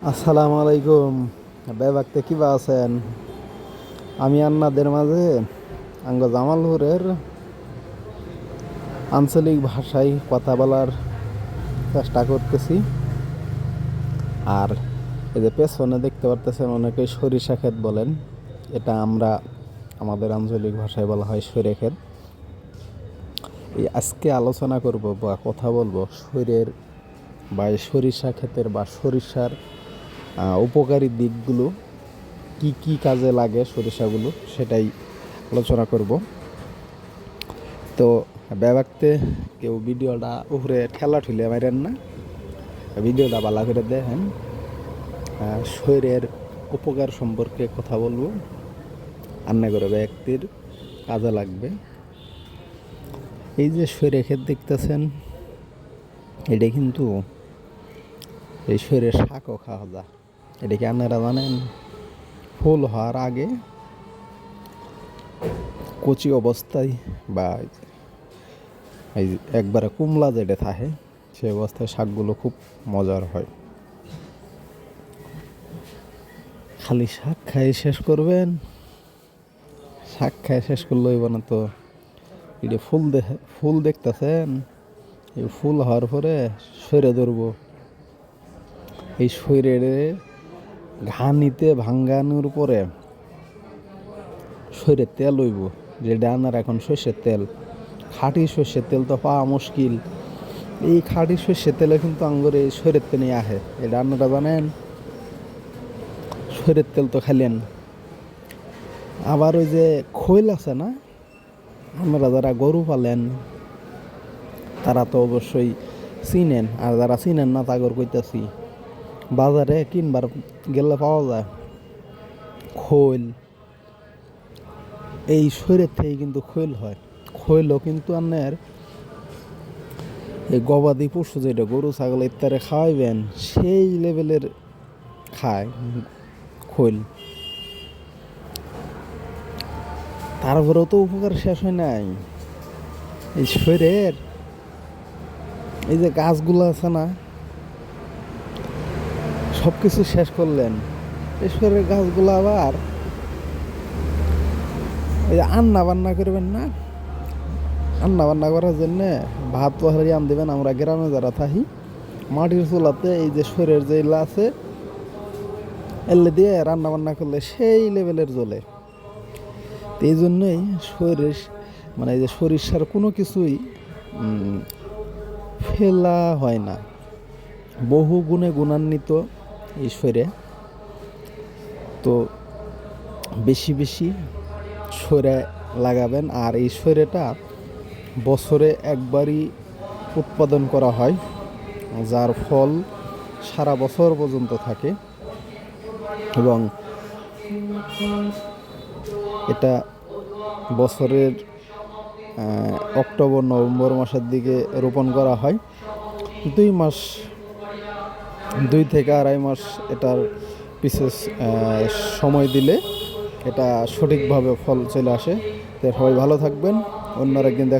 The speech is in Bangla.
আসসালামু আলাইকুম। ব্যবাক্তে কিবা আছেন? আমি আপনাদের মাঝে জামালপুরের আঞ্চলিক ভাষায় কথা বলার চেষ্টা করতেছি। আর এই যে পেছনে দেখতে পারতেছেন অনেকে সরিষা ক্ষেত বলেন, এটা আমরা আমাদের আঞ্চলিক ভাষায় বলা হয় সরে ক্ষেত। এই আজকে আলোচনা করব বা কথা বলবো সরিষা ক্ষেতের বা সরিষার উপকারী দিকগুলো, কি কি কাজে লাগে সরিষাগুলো, সেটাই আলোচনা করব। তো ব্যাপারতে কেউ ভিডিওটা উপরে ঠেলা ঠুলে মারেন না, ভিডিওটা ভালো করে দেখেন। শরীরের উপকার সম্পর্কে কথা বলবো, রান্না করে ব্যক্তির কাজে লাগবে। এই যে শরীরে ক্ষেত দেখতেছেন, এটা কিন্তু এই শরীরের শাকও খাওয়া যায়। এটা কি আপনারা জানেন? ফুল হওয়ার আগে কচি অবস্থায় বা এই একবারে কুমলা যেটা থাকে সে অবস্থায় শাকগুলো খুব মজার হয়। খালি শাক খাই শেষ করবেন, শাক খাই শেষ করলে হইব না তো। এটা ফুল দেখতেছেন, এই ফুল হওয়ার পরে সরে ধরবো। এই শরীরে ঘানিতে ভাঙ্গানোর পরে শরীরে তেল হইব, যেটা আনার এখন সর্ষের তেল। খাঁটি সর্ষের তেল তো পাওয়া মুশকিল। এই খাঁটি সর্ষের তেলে কিন্তু আঙ্গুরে এই শরীরের তেলে আহে, এটা আপনারা জানেন। শরীরের তেল তো খাইলেন। আবার ওই যে খৈল আছে না, আপনারা যারা গরু পালেন তারা তো অবশ্যই চিনেন, আর যারা চিনেন না তাগর কইতাছি, বাজারে কিনবার গেলে পাওয়া যায় খৈল। এই শরীরের থেকে কিন্তু খৈল হয়। খৈলও কিন্তু আপনার এই গবাদি পশু যেটা গরু ছাগল ইত্যাদি খাওয়াইবেন সেই লেভেলের খায় খৈল। তারপরেও তো উপকার শেষ হয় নাই। এই শরীরের এই যে গাছগুলো আছে না, সব কিছু শেষ করলেন, এই শরীরের গাছগুলো আবার এই যে রান্না বান্না করবেন না, রান্না বান্না করার জন্যে ভাত তরকারি আন দেবেন। আমরা গ্রামে যারা থাকি, মাটির চুলাতে এই যে শরীরের যে আছে এলে দিয়ে রান্না বান্না করলে সেই লেভেলের জ্বলে। এই জন্যই শরীর মানে এই যে সরিষার কোনো কিছুই ফেলা হয় না, বহু গুণে গুণান্বিত এই শরীরে। তো বেশি বেশি সরে লাগাবেন। আর এই সরেটা বছরে একবারই উৎপাদন করা হয়, যার ফল সারা বছর পর্যন্ত থাকে। এবং এটা বছরের অক্টোবর নভেম্বর মাসের দিকে রোপণ করা হয়। 2 থেকে 2.5 মাস এটার পিছে সময় দিলে এটা সঠিকভাবে ফল চলে আসে। তো সবাই ভালো থাকবেন, অন্য একদিন দেখা।